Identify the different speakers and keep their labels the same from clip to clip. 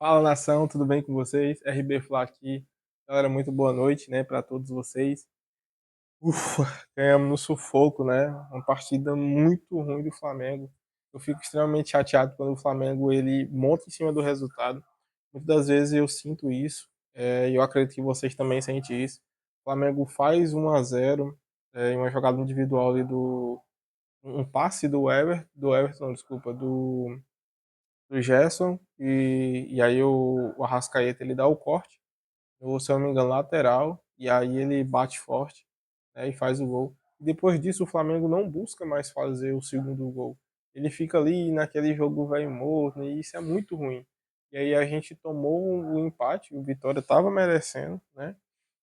Speaker 1: Fala nação, tudo bem com vocês? RB Fla aqui. Galera, muito boa noite, né, para todos vocês. Ufa, ganhamos no sufoco, né? Uma partida muito ruim do Flamengo. Eu fico extremamente chateado quando o Flamengo ele monta em cima do resultado. Muitas das vezes eu sinto isso, e eu acredito que vocês também sentem isso. O Flamengo faz 1-0 em uma jogada individual ali do um passe do Everton, desculpa, do Gerson, e aí o Arrascaeta ele dá o corte, ou se eu não me engano, lateral, e aí ele bate forte, né, e faz o gol. E depois disso o Flamengo não busca mais fazer o segundo gol. Ele fica ali naquele jogo velho morto, e isso é muito ruim. E aí a gente tomou o empate, o Vitória estava merecendo, né?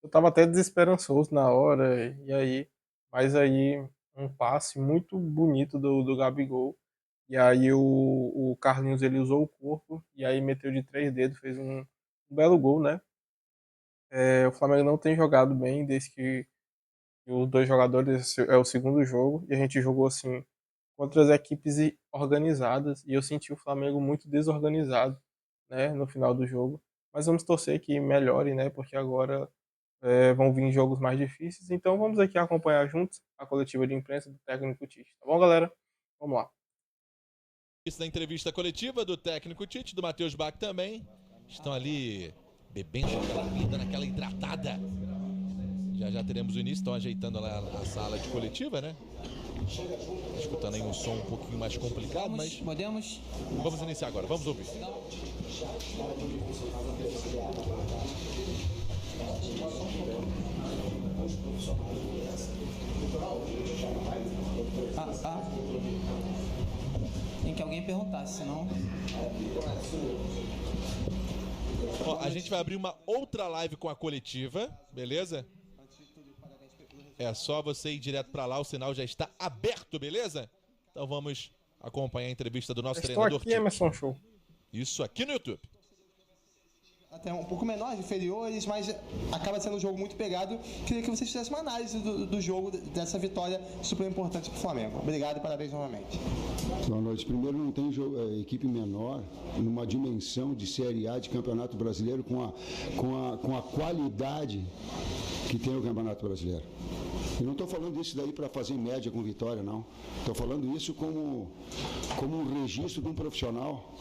Speaker 1: Eu estava até desesperançoso na hora, e aí, mas aí um passe muito bonito do Gabigol, e aí o Carlinhos ele usou o corpo e aí meteu de três dedos, fez um belo gol, né? O Flamengo não tem jogado bem desde que os dois jogadores é o segundo jogo e a gente jogou assim contra as equipes organizadas e eu senti o Flamengo muito desorganizado, né, no final do jogo. Mas vamos torcer que melhore, né? Porque agora vão vir jogos mais difíceis. Então vamos aqui acompanhar juntos a coletiva de imprensa do técnico Tite. Tá bom, galera? Vamos lá.
Speaker 2: Isso da entrevista coletiva do técnico Tite, do Matheus Bach também. Estão ali bebendo aquela comida, dando aquela hidratada. Já já teremos o início, estão ajeitando lá a sala de coletiva, né? Escutando aí um som um pouquinho mais complicado, mas
Speaker 3: Podemos?
Speaker 2: vamos iniciar agora, vamos ouvir.
Speaker 3: Tem que alguém perguntasse, senão.
Speaker 2: Ó, a gente vai abrir uma outra live com a coletiva, beleza? É só você ir direto pra lá, o sinal já está aberto, beleza? Então vamos acompanhar a entrevista do nosso
Speaker 1: Estou
Speaker 2: treinador
Speaker 1: aqui,
Speaker 2: Tite.
Speaker 1: Emerson Show.
Speaker 2: Isso aqui no YouTube.
Speaker 4: Até um pouco menores, inferiores, mas acaba sendo um jogo muito pegado. Queria que vocês fizessem uma análise do jogo, dessa vitória super importante para o Flamengo. Obrigado e parabéns novamente.
Speaker 5: Boa noite. Primeiro, não tem equipe menor numa dimensão de Série A de Campeonato Brasileiro com a qualidade que tem o Campeonato Brasileiro. Eu não estou falando isso daí para fazer média com vitória, não. Estou falando isso como um registro de um profissional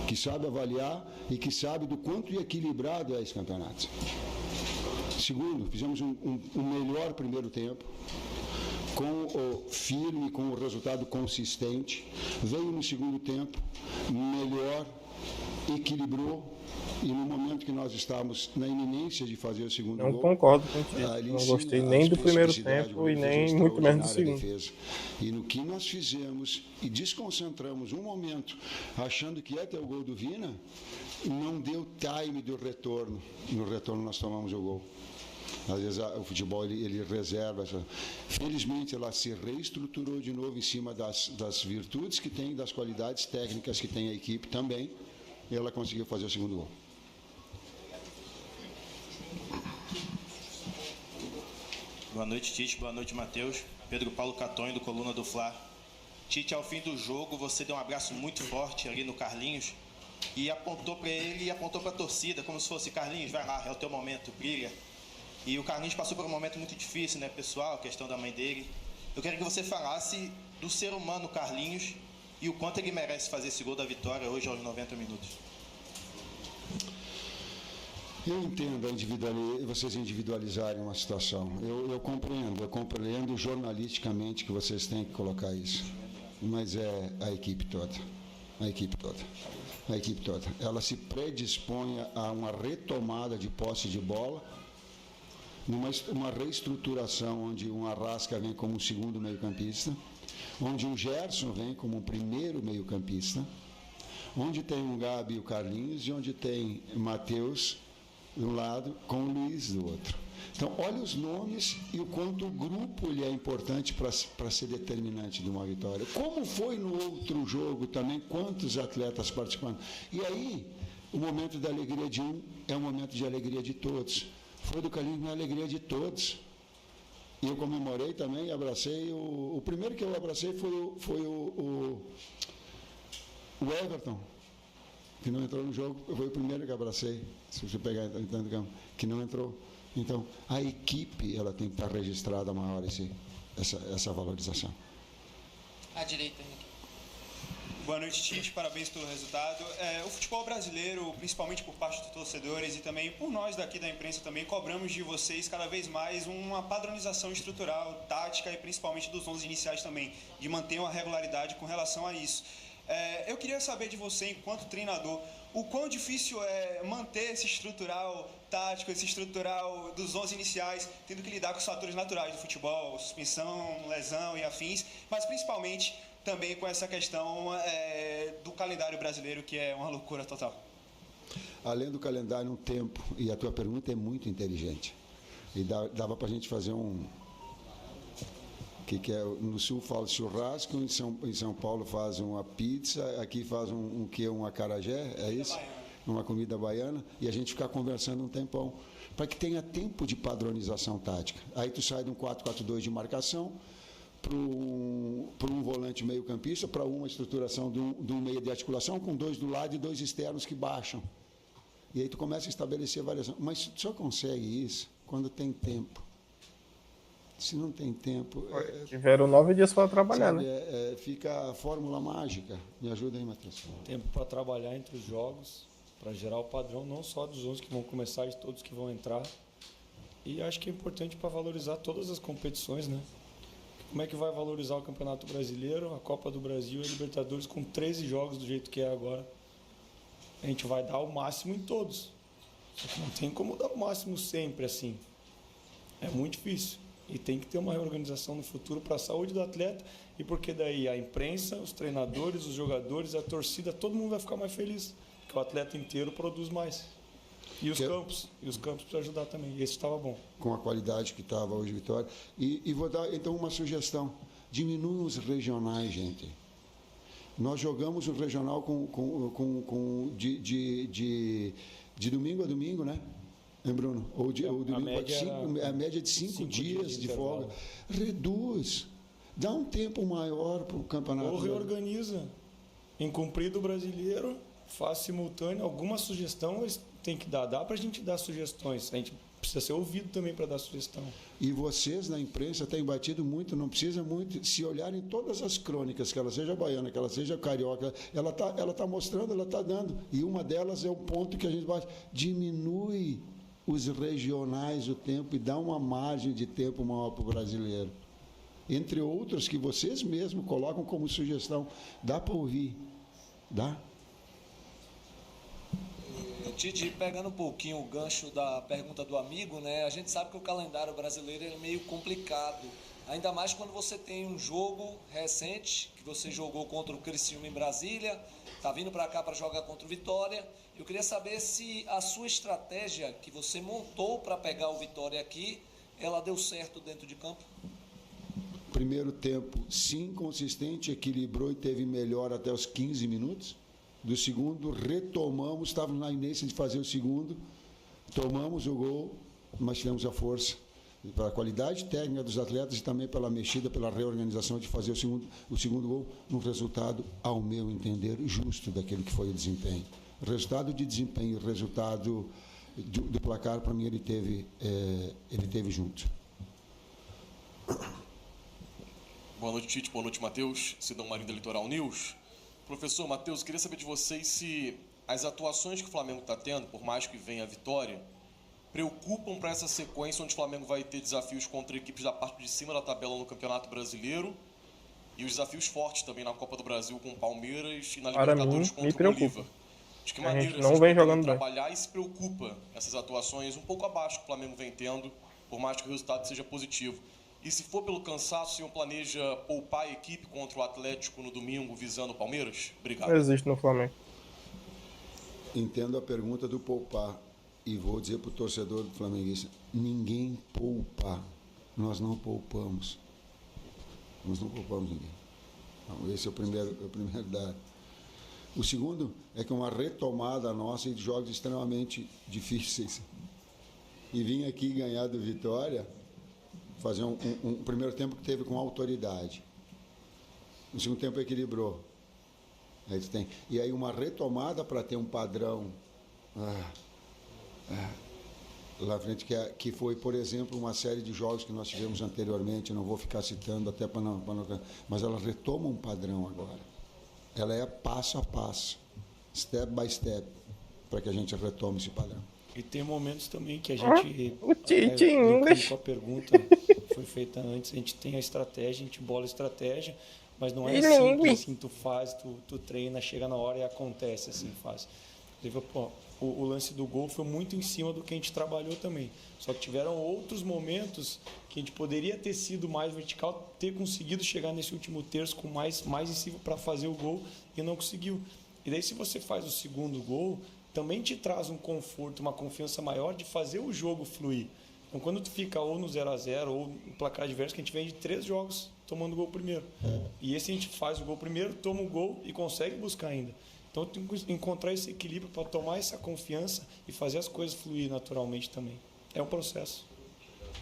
Speaker 5: que sabe avaliar e que sabe do quanto equilibrado é esse campeonato. Segundo, fizemos um melhor primeiro tempo, com o firme, com o resultado consistente. Veio no segundo tempo, melhor, equilibrou, e no momento que nós estávamos na iminência de fazer o segundo
Speaker 1: Não
Speaker 5: gol,
Speaker 1: concordo contigo.
Speaker 5: ali
Speaker 1: Não
Speaker 5: sim,
Speaker 1: gostei
Speaker 5: a
Speaker 1: nem do primeiro
Speaker 5: especificidade,
Speaker 1: tempo e
Speaker 5: fez uma
Speaker 1: nem muito menos do
Speaker 5: extraordinária
Speaker 1: segundo.
Speaker 5: defesa. E no que nós fizemos e desconcentramos um momento, achando que ia ter o gol do Vina, não deu time do retorno. No retorno nós tomamos o gol. Às vezes o futebol ele reserva. Felizmente ela se reestruturou de novo em cima das virtudes que tem, das qualidades técnicas que tem a equipe também. E ela conseguiu fazer o segundo gol.
Speaker 6: Boa noite, Tite. Boa noite, Matheus. Pedro Paulo Catonho, do Coluna do Fla. Tite, ao fim do jogo, você deu um abraço muito forte ali no Carlinhos e apontou para ele e apontou para a torcida, como se fosse: Carlinhos, vai lá, é o teu momento, brilha. E o Carlinhos passou por um momento muito difícil, né, pessoal, a questão da mãe dele. Eu quero que você falasse do ser humano Carlinhos e o quanto ele merece fazer esse gol da vitória hoje aos 90 minutos.
Speaker 5: Eu entendo vocês individualizarem uma situação. Eu compreendo jornalisticamente que vocês têm que colocar isso. Mas é a equipe toda. A equipe toda. Ela se predispõe a uma retomada de posse de bola, uma reestruturação onde um Arrasca vem como um segundo meio-campista, onde um Gerson vem como um primeiro meio-campista, onde tem um Gabi e o Carlinhos, e onde tem Matheus de um lado, com o Luiz do outro. Então, olha os nomes e o quanto o grupo ele é importante para ser determinante de uma vitória. Como foi no outro jogo também, quantos atletas participando. E aí, o momento da alegria de um é o momento de alegria de todos. Foi do Carlinhos, uma alegria de todos. E eu comemorei também, abracei. O primeiro que eu abracei foi o Everton. que não entrou no jogo, eu fui o primeiro que abracei, se você pegar entrando no campo, que não entrou. Então, a equipe, ela tem que estar registrada maior essa valorização.
Speaker 3: À direita, Henrique.
Speaker 7: Boa noite, Tite. Parabéns pelo resultado. O futebol brasileiro, principalmente por parte dos torcedores e também por nós daqui da imprensa também, cobramos de vocês cada vez mais uma padronização estrutural, tática e principalmente dos 11 iniciais também, de manter uma regularidade com relação a isso. Eu queria saber de você, enquanto treinador, o quão difícil é manter esse estrutural tático, esse estrutural dos 11 iniciais, tendo que lidar com os fatores naturais do futebol, suspensão, lesão e afins, mas principalmente também com essa questão do calendário brasileiro, que é uma loucura total.
Speaker 5: Além do calendário, um tempo, e a tua pergunta é muito inteligente. E dava para a gente fazer que é, no Sul fala churrasco, em São Paulo faz uma pizza, aqui faz um acarajé, é isso? Uma comida baiana, e a gente ficar conversando um tempão, para que tenha tempo de padronização tática. Aí tu sai de um 4-4-2 de marcação, para um volante meio campista, para uma estruturação de um meio de articulação, com 2 do lado e 2 externos que baixam. E aí tu começa a estabelecer variação. Mas tu só consegue isso quando tem tempo. Se não tem tempo...
Speaker 1: Tiveram 9 dias para trabalhar,
Speaker 5: sabe,
Speaker 1: né?
Speaker 5: Fica a fórmula mágica. Me ajuda aí, Matheus.
Speaker 8: Tempo para trabalhar entre os jogos, para gerar o padrão, não só dos 11 que vão começar, de todos que vão entrar. E acho que é importante para valorizar todas as competições, né? Como é que vai valorizar o Campeonato Brasileiro, a Copa do Brasil e a Libertadores com 13 jogos do jeito que é agora? A gente vai dar o máximo em todos. Só que não tem como dar o máximo sempre assim. É muito difícil. E tem que ter uma reorganização no futuro para a saúde do atleta e porque daí a imprensa, os treinadores, os jogadores, a torcida, todo mundo vai ficar mais feliz. Porque o atleta inteiro produz mais. E os campos para ajudar também. Esse estava bom.
Speaker 5: Com a qualidade que estava hoje, Vitória. E vou dar, então, uma sugestão. Diminuam os regionais, gente. Nós jogamos o regional de domingo a domingo, né? Bruno? Ou domingo a média de 5 dias de folga. Reduz. Dá um tempo maior para o campeonato.
Speaker 8: Ou reorganiza. Em cumprido brasileiro, faz simultâneo. Alguma sugestão eles têm que dar. Dá para a gente dar sugestões. A gente precisa ser ouvido também para dar sugestão.
Speaker 5: E vocês na imprensa têm batido muito, não precisa muito. Se olharem todas as crônicas, que ela seja baiana, que ela seja carioca, ela tá mostrando, ela está dando. E uma delas é o ponto que a gente bate. Diminui os regionais o tempo e dá uma margem de tempo maior para o brasileiro. Entre outros que vocês mesmos colocam como sugestão. Dá para ouvir? Dá?
Speaker 9: Tite, pegando um pouquinho o gancho da pergunta do amigo, né? A gente sabe que o calendário brasileiro é meio complicado. Ainda mais quando você tem um jogo recente, que você jogou contra o Criciúma em Brasília, está vindo para cá para jogar contra o Vitória. Eu queria saber se a sua estratégia que você montou para pegar o Vitória aqui, ela deu certo dentro de campo?
Speaker 5: Primeiro tempo, sim, consistente, equilibrou e teve melhor até os 15 minutos. Do segundo, retomamos, estávamos na inércia de fazer o segundo, tomamos o gol, mas tivemos a força, pela qualidade técnica dos atletas e também pela mexida, pela reorganização de fazer o segundo gol, um resultado, ao meu entender, justo daquele que foi o desempenho. Resultado de desempenho, resultado do placar, para mim, ele teve junto.
Speaker 10: Boa noite, Tite. Boa noite, Matheus. Sidão Marinho da Litoral News. Professor Matheus, queria saber de vocês se as atuações que o Flamengo está tendo, por mais que venha a vitória, preocupam para essa sequência onde o Flamengo vai ter desafios contra equipes da parte de cima da tabela no Campeonato Brasileiro e os desafios fortes também na Copa do Brasil com o Palmeiras e na Libertadores contra o Bolívar. De que maneira
Speaker 1: não vem jogando
Speaker 10: trabalhar e se preocupa essas atuações um pouco abaixo que o Flamengo vem tendo, por mais que o resultado seja positivo? E se for pelo cansaço, o senhor planeja poupar a equipe contra o Atlético no domingo, visando o Palmeiras? Obrigado.
Speaker 1: Não existe no Flamengo.
Speaker 5: Entendo a pergunta do poupar. E vou dizer para o torcedor do flamenguista, ninguém poupa. Nós não poupamos. Nós não poupamos ninguém. Então, esse é o primeiro dado. O segundo é que uma retomada nossa de jogos extremamente difíceis. E vim aqui ganhar do Vitória, fazer um primeiro tempo que teve com autoridade. No segundo tempo equilibrou. Eles têm. E aí uma retomada para ter um padrão lá frente, que foi, por exemplo, uma série de jogos que nós tivemos anteriormente, não vou ficar citando até para não, mas ela retoma um padrão agora. Ela é passo a passo, step by step, para que a gente retome esse padrão.
Speaker 8: E tem momentos também que a gente,
Speaker 1: o Tite em inglês.
Speaker 8: com a pergunta foi feita antes, a gente tem a estratégia, a gente bola a estratégia, mas não é simples assim, tu faz, tu treina, chega na hora e acontece assim, faz. O lance do gol foi muito em cima do que a gente trabalhou também. Só que tiveram outros momentos que a gente poderia ter sido mais vertical, ter conseguido chegar nesse último terço com mais em cima para fazer o gol e não conseguiu. E daí se você faz o segundo gol, também te traz um conforto, uma confiança maior de fazer o jogo fluir. Então quando tu fica ou no 0-0 ou no placar adverso, que a gente vem de 3 jogos tomando o gol primeiro. E esse a gente faz o gol primeiro, toma o gol e consegue buscar ainda. Então tem que encontrar esse equilíbrio para tomar essa confiança e fazer as coisas fluir naturalmente também. É um processo.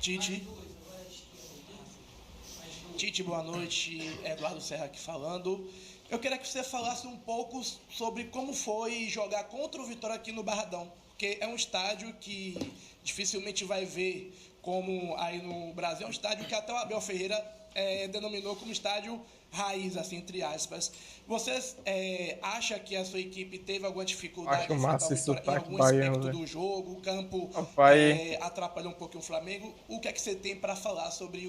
Speaker 11: Tite, boa noite. Eduardo Serra aqui falando. Eu queria que você falasse um pouco sobre como foi jogar contra o Vitória aqui no Barradão, porque é um estádio que dificilmente vai ver como aí no Brasil, é um estádio que até o Abel Ferreira denominou como estádio raiz, assim, entre aspas. Você acha que a sua equipe teve alguma dificuldade em algum aspecto do jogo? O campo atrapalhou um pouquinho o Flamengo. O que é que você tem para falar sobre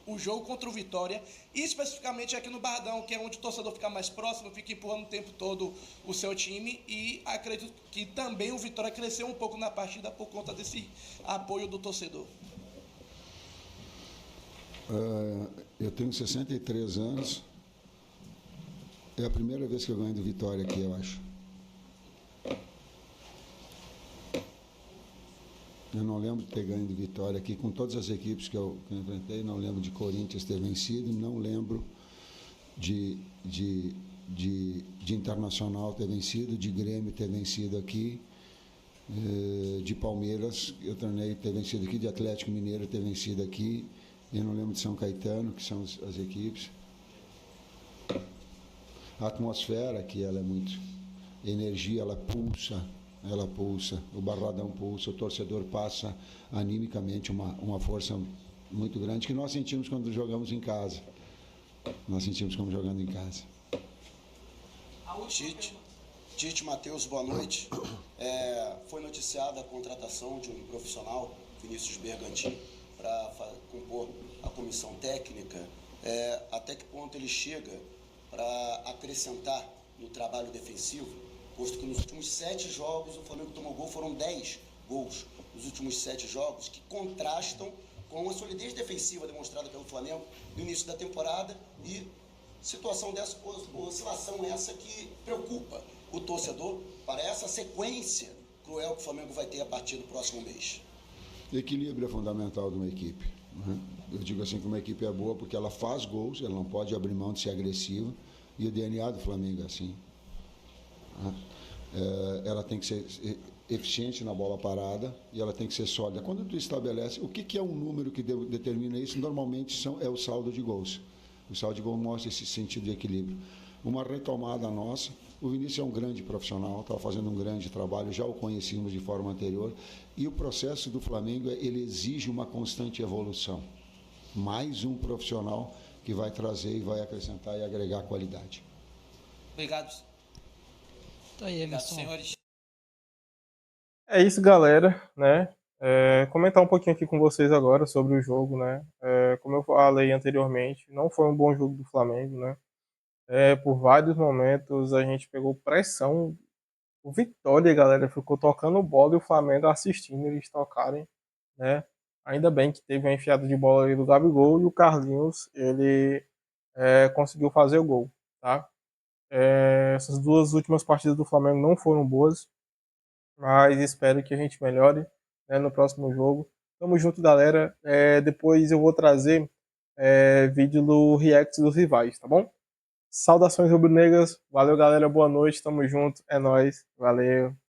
Speaker 11: o jogo contra o Vitória? E especificamente aqui no Barradão, que é onde o torcedor fica mais próximo, fica empurrando o tempo todo o seu time. E acredito que também o Vitória cresceu um pouco na partida por conta desse apoio do torcedor.
Speaker 5: Eu tenho 63 anos. É a primeira vez que eu ganho do Vitória aqui, eu acho. Eu não lembro de ter ganho do Vitória aqui com todas as equipes que eu enfrentei. Não lembro de Corinthians ter vencido. Não lembro de Internacional ter vencido, de Grêmio ter vencido aqui, de Palmeiras eu treinei ter vencido aqui, de Atlético Mineiro ter vencido aqui. Eu não lembro de São Caetano, que são as equipes. A atmosfera aqui, ela é muito... A energia, ela pulsa. O Barradão pulsa, o torcedor passa animicamente uma força muito grande que nós sentimos quando jogamos em casa. Nós sentimos como jogando em casa.
Speaker 12: Tite, Matheus, boa noite. Foi noticiada a contratação de um profissional, Vinícius Bergantin, para compor a comissão técnica. Até que ponto ele chega para acrescentar no trabalho defensivo, posto que nos últimos 7 jogos o Flamengo tomou gol, foram 10 gols nos últimos 7 jogos, que contrastam com a solidez defensiva demonstrada pelo Flamengo no início da temporada e situação dessa, oscilação essa que preocupa o torcedor para essa sequência cruel que o Flamengo vai ter a partir do próximo mês.
Speaker 5: Equilíbrio é fundamental de uma equipe. Né? Eu digo assim que uma equipe é boa porque ela faz gols, ela não pode abrir mão de ser agressiva, e o DNA do Flamengo é assim. Ela tem que ser eficiente na bola parada e ela tem que ser sólida. Quando tu estabelece, o que é um número que determina isso? Normalmente é o saldo de gols. O saldo de gol mostra esse sentido de equilíbrio. Uma retomada nossa. O Vinícius é um grande profissional, está fazendo um grande trabalho, já o conhecíamos de forma anterior. E o processo do Flamengo, ele exige uma constante evolução. Mais um profissional que vai trazer e vai acrescentar e agregar qualidade.
Speaker 11: Obrigado.
Speaker 3: Tá aí, Emerson.
Speaker 11: Senhores.
Speaker 1: É isso, galera, né? Comentar um pouquinho aqui com vocês agora sobre o jogo, né? Como eu falei anteriormente, não foi um bom jogo do Flamengo, né? Por vários momentos a gente pegou pressão. O Vitória, galera, ficou tocando bola e o Flamengo assistindo eles tocarem, né? Ainda bem que teve uma enfiada de bola ali do Gabigol e o Carlinhos, ele conseguiu fazer o gol, tá? Essas 2 últimas partidas do Flamengo não foram boas, mas espero que a gente melhore, né, no próximo jogo. Tamo junto, galera. Depois eu vou trazer vídeo do react dos rivais, tá bom? Saudações rubro-negras. Valeu, galera. Boa noite. Tamo junto. É nóis. Valeu.